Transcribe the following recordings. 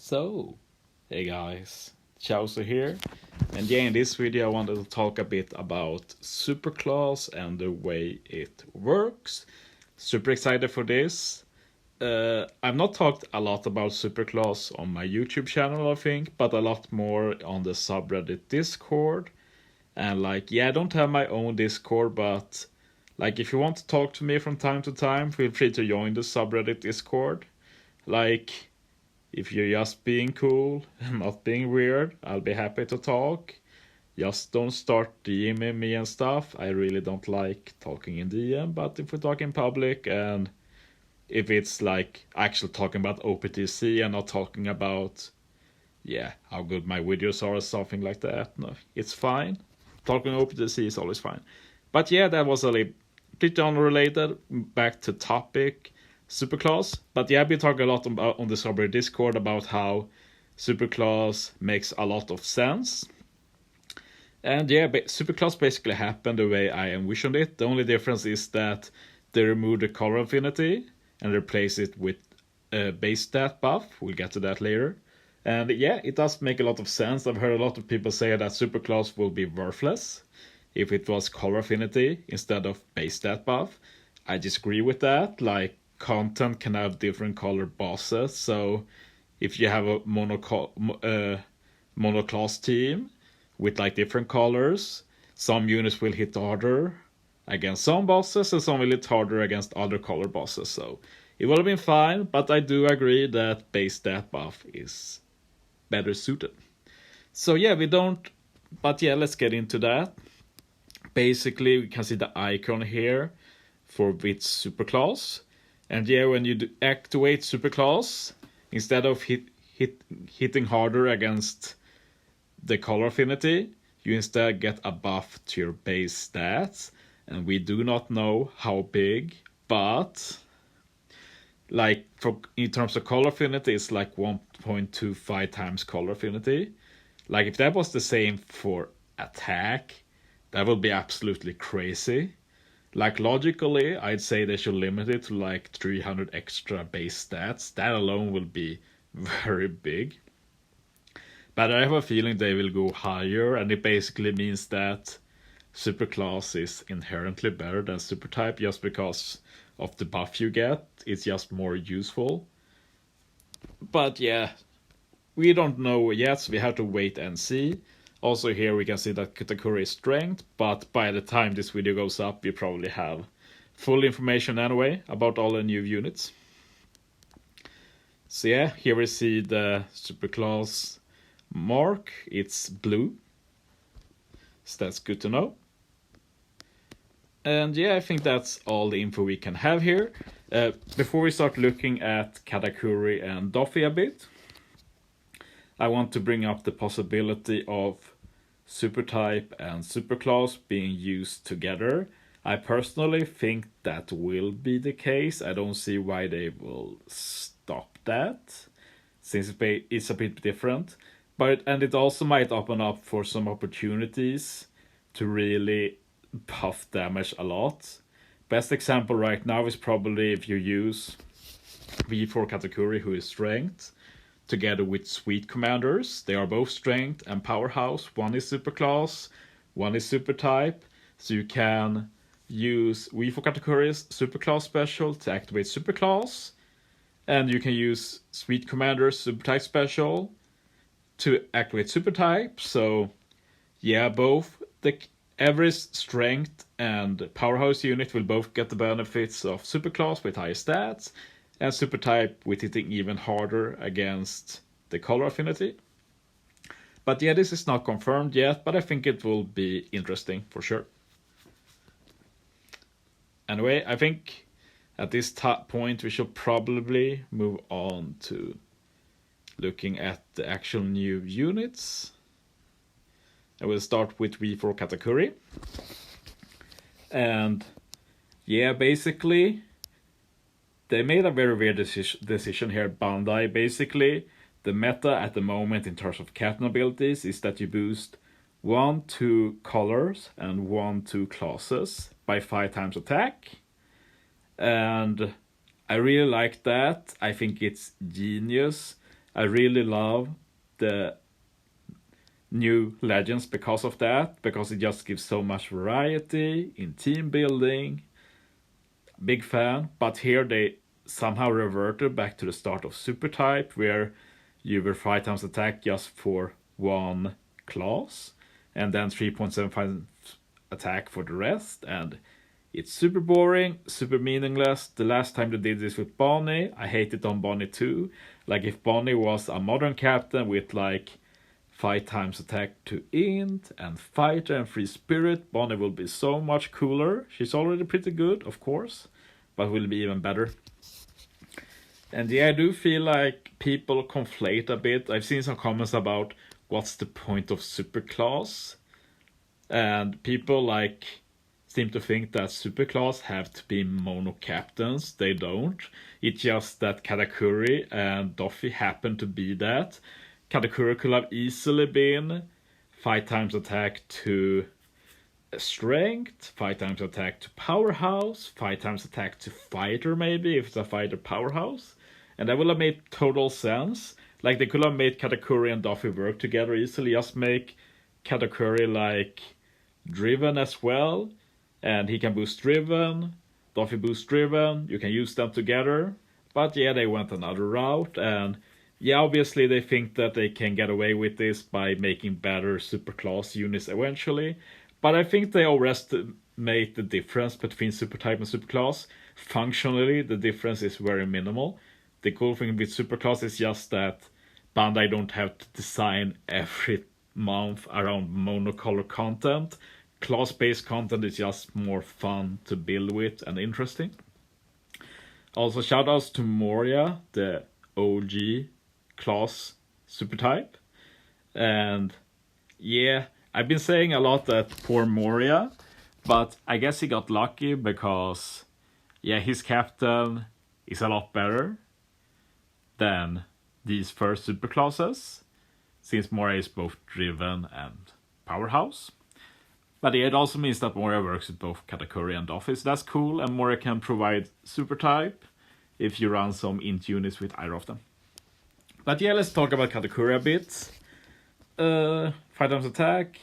So, hey guys, Chowser here, and yeah, in this video I wanted to talk a bit about Superclass and the way it works. Super excited for this. I've not talked a lot about Superclass on my YouTube channel, I think, but a lot more on the subreddit Discord. And I don't have my own Discord, but if you want to talk to me from time to time, feel free to join the subreddit Discord. Like, if you're just being cool and not being weird, I'll be happy to talk. Just don't start DMing me and stuff. I really don't like talking in DM, but if we talk in public and if it's actually talking about OPTC and not talking about, how good my videos are or something like that, no, it's fine. Talking OPTC is always fine. But yeah, that was a little pretty unrelated. Back to topic. Superclass. But yeah, I've been talking a lot about on the subreddit Discord about how Superclass makes a lot of sense. And yeah, Superclass basically happened the way I envisioned it. The only difference is that they removed the color affinity and replace it with a base stat buff. We'll get to that later. And yeah, it does make a lot of sense. I've heard a lot of people say that Superclass will be worthless if it was color affinity instead of base stat buff. I disagree with that. Content can have different color bosses, so if you have a monoclass team with different colors, some units will hit harder against some bosses and some will hit harder against other color bosses. So it would have been fine, but I do agree that base stat buff is better suited. So yeah, let's get into that. Basically, we can see the icon here for which superclass. And yeah, when you activate Superclass, instead of hitting harder against the color affinity, you instead get a buff to your base stats. And we do not know how big, but in terms of color affinity, it's 1.25 times color affinity. If that was the same for attack, that would be absolutely crazy. Logically, I'd say they should limit it to 300 extra base stats. That alone will be very big. But I have a feeling they will go higher, and it basically means that Superclass is inherently better than Supertype just because of the buff you get. It's just more useful. But yeah, we don't know yet, so we have to wait and see. Also here we can see that Katakuri is strength, but by the time this video goes up, we probably have full information anyway about all the new units. So yeah, here we see the Superclass mark. It's blue, so that's good to know. And yeah, I think that's all the info we can have here. Before we start looking at Katakuri and Doffy a bit, I want to bring up the possibility of Supertype and Superclass being used together. I personally think that will be the case. I don't see why they will stop that, since it's a bit different. And it also might open up for some opportunities to really buff damage a lot. Best example right now is probably if you use V4 Katakuri, who is strength, together with Sweet Commanders. They are both Strength and Powerhouse. One is Superclass, one is Supertype. So you can use V4 Katakuri's Superclass special to activate Superclass. And you can use Sweet Commander's Supertype special to activate Supertype. So yeah, both the every Strength and Powerhouse unit will both get the benefits of Superclass with higher stats, and Supertype with hitting even harder against the color affinity. But yeah, this is not confirmed yet, but I think it will be interesting for sure. Anyway, I think at this point we should probably move on to looking at the actual new units. I will start with V4 Katakuri. And yeah, basically they made a very weird decision here, Bandai. Basically, the meta at the moment in terms of captain abilities is that you boost 1-2 colors and 1-2 classes by 5 times attack. And I really like that. I think it's genius. I really love the new legends because of that, because it just gives so much variety in team building. Big fan, but here they somehow reverted back to the start of super type, where you were 5 times attack just for one class, and then 3.75 attack for the rest, and it's super boring, super meaningless. The last time they did this with Bonnie, I hate it on Bonnie too. Like, if Bonnie was a modern captain with like 5 times attack to int and fighter and free spirit, Bonnie will be so much cooler. She's already pretty good, of course, but will be even better. And yeah, I do feel like people conflate a bit. I've seen some comments about what's the point of superclass, and people like seem to think that superclass have to be mono captains. They don't. It's just that Katakuri and Doffy happen to be that. Katakuri could have easily been 5 times attack to strength, 5 times attack to powerhouse, 5 times attack to fighter, maybe if it's a fighter powerhouse, and that would have made total sense. Like, they could have made Katakuri and Doffy work together easily. Just make Katakuri like driven as well, and he can boost driven, Doffy boost driven, you can use them together. But yeah, they went another route, and yeah, obviously they think that they can get away with this by making better superclass units eventually. But I think they overestimate the difference between supertype and superclass. Functionally, the difference is very minimal. The cool thing with superclass is just that Bandai don't have to design every month around monocolor content. Class-based content is just more fun to build with and interesting. Also, shoutouts to Moria, the OG class supertype. And yeah, I've been saying a lot that poor Moria, but I guess he got lucky because yeah, his captain is a lot better than these first superclasses, since Moria is both driven and powerhouse. But yeah, it also means that Moria works with both Katakuri and Doffy, so that's cool, and Moria can provide super type if you run some int units with either of them. But yeah, let's talk about Katakuri a bit. 5 times attack,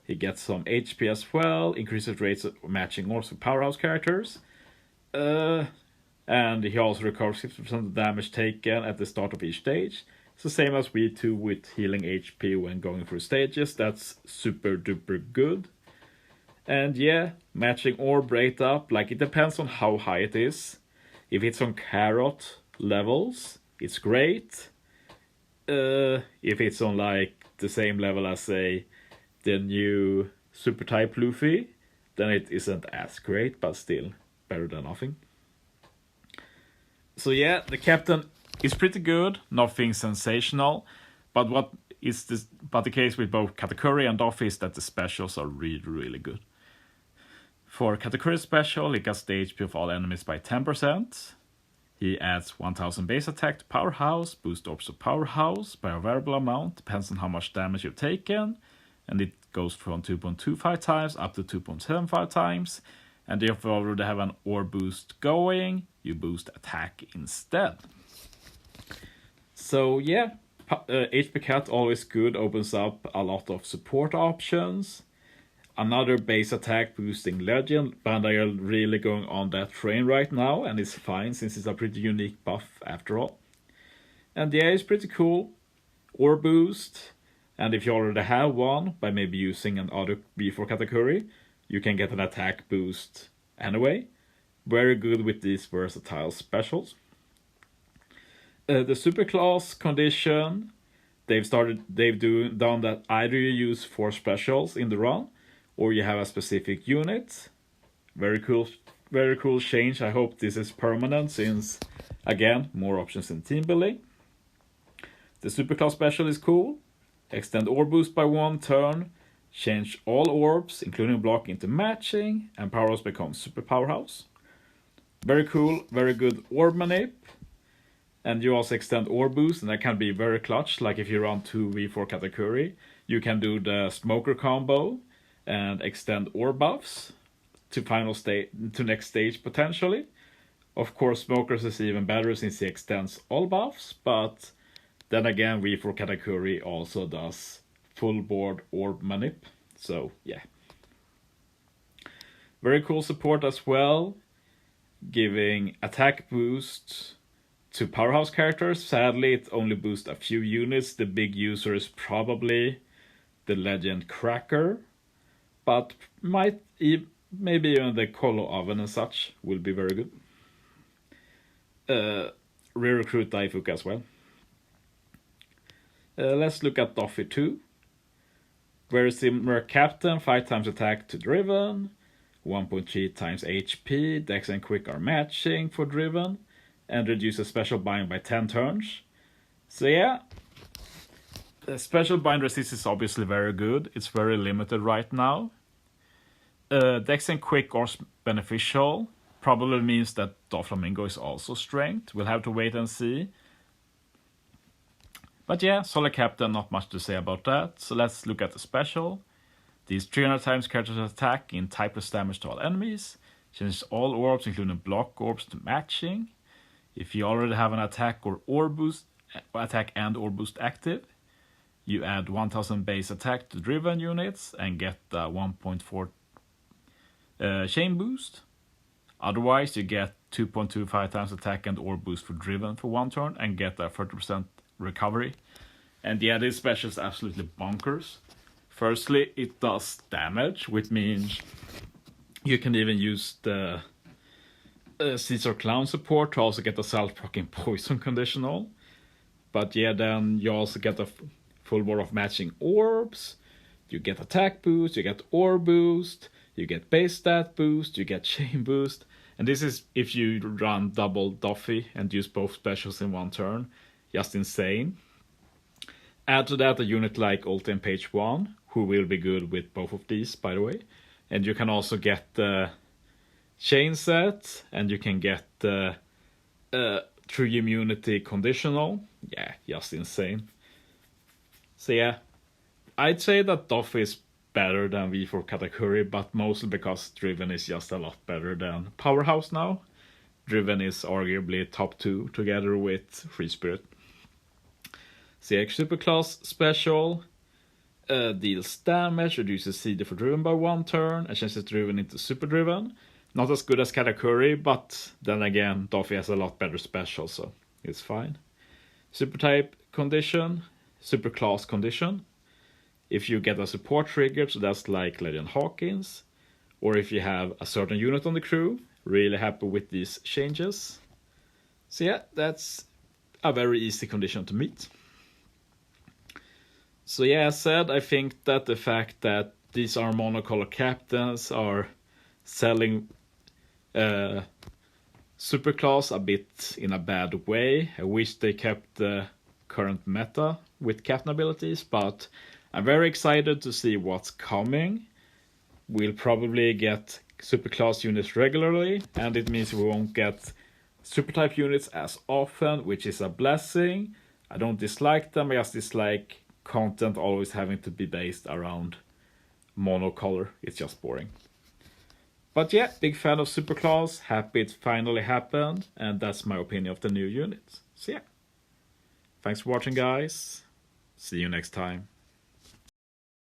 he gets some HP as well, increases rates of matching orbs with powerhouse characters. And he also recovers 50% of damage taken at the start of each stage. It's the same as we do with healing HP when going through stages. That's super duper good. And yeah, matching orb rate up, like, it depends on how high it is. If it's on carrot levels, it's great. If it's on like the same level as, say, the new super type Luffy, then it isn't as great, but still better than nothing. So yeah, the captain is pretty good, nothing sensational, but the case with both Katakuri and Doffy is that the specials are really, really good. For Katakuri special, he gets the HP of all enemies by 10%. He adds 1000 base attack to powerhouse, boost orbs to powerhouse by a variable amount, depends on how much damage you've taken, and it goes from 2.25 times up to 2.75 times. And if you already have an orb boost going, you boost attack instead. So yeah, HP Cat always good, opens up a lot of support options. Another base attack boosting legend. Bandai are really going on that train right now, and it's fine since it's a pretty unique buff after all. And yeah, it's pretty cool. Orb boost, and if you already have one, by maybe using an auto B4 Katakuri, you can get an attack boost anyway. Very good with these versatile specials. The superclass condition, they've done that either you use 4 specials in the run, or you have a specific unit. Very cool change. I hope this is permanent, since again, more options in team building. The superclass special is cool. Extend orb boost by 1 turn. Change all orbs, including block, into matching, and powerhouse becomes super powerhouse. Very cool, very good orb manip. And you also extend orb boost, and that can be very clutch. Like if you run 2 V4 Katakuri, you can do the smoker combo and extend orb buffs to next stage potentially. Of course, smokers is even better since he extends all buffs, but Then again, V4 Katakuri also does full board orb manip. So yeah. Very cool support as well, giving attack boost to powerhouse characters. Sadly, it only boosts a few units. The big user is probably the Legend Cracker, but maybe even the Colo Oven and such will be very good. Re-recruit Daifuka as well. Let's look at Doffy 2. Very similar captain, 5 times attack to Driven, 1.3 times HP, Dex and Quick are matching for Driven, and reduces special bind by 10 turns. So yeah, the special bind resist is obviously very good. It's very limited right now. Dex and Quick are beneficial. Probably means that Doflamingo is also strength. We'll have to wait and see. But yeah, solid captain, not much to say about that. So let's look at the special. These 300 times characters attack in typeless damage to all enemies. Changes all orbs, including block orbs, to matching. If you already have an attack and orb boost active, you add 1000 base attack to driven units and get the 1.4 chain boost. Otherwise, you get 2.25 times attack and orb boost for driven for 1 turn and get a 30% recovery. And yeah, this special is absolutely bonkers. Firstly, it does damage, which means you can even use the Caesar Clown support to also get a self-proccing poison conditional. But yeah, then you also get a full board of matching orbs, you get attack boost, you get orb boost, you get base stat boost, you get chain boost. And this is if you run double Doffy and use both specials in 1 turn. Just insane. Add to that a unit like Ulti and Page 1, who will be good with both of these, by the way. And you can also get the chain set, and you can get the true immunity conditional. Yeah, just insane. So yeah, I'd say that Doffy is better than V4 Katakuri, but mostly because Driven is just a lot better than Powerhouse now. Driven is arguably top 2 together with Free Spirit. CX Superclass special deals damage, reduces CD for Driven by 1 turn, and changes Driven into Super Driven. Not as good as Katakuri, but then again, Doffy has a lot better special, so it's fine. Super type condition, Superclass condition. If you get a support trigger, so that's like Legend Hawkins, or if you have a certain unit on the crew, really happy with these changes. So yeah, that's a very easy condition to meet. So yeah, as said, I think that the fact that these are monocolor captains are selling Superclass a bit in a bad way. I wish they kept the current meta with captain abilities, but I'm very excited to see what's coming. We'll probably get Superclass units regularly, and it means we won't get Supertype units as often, which is a blessing. I don't dislike them, I just dislike content always having to be based around monocolor. It's just boring. But yeah, big fan of Superclass, happy it finally happened, and that's my opinion of the new units. So yeah, thanks for watching guys, see you next time.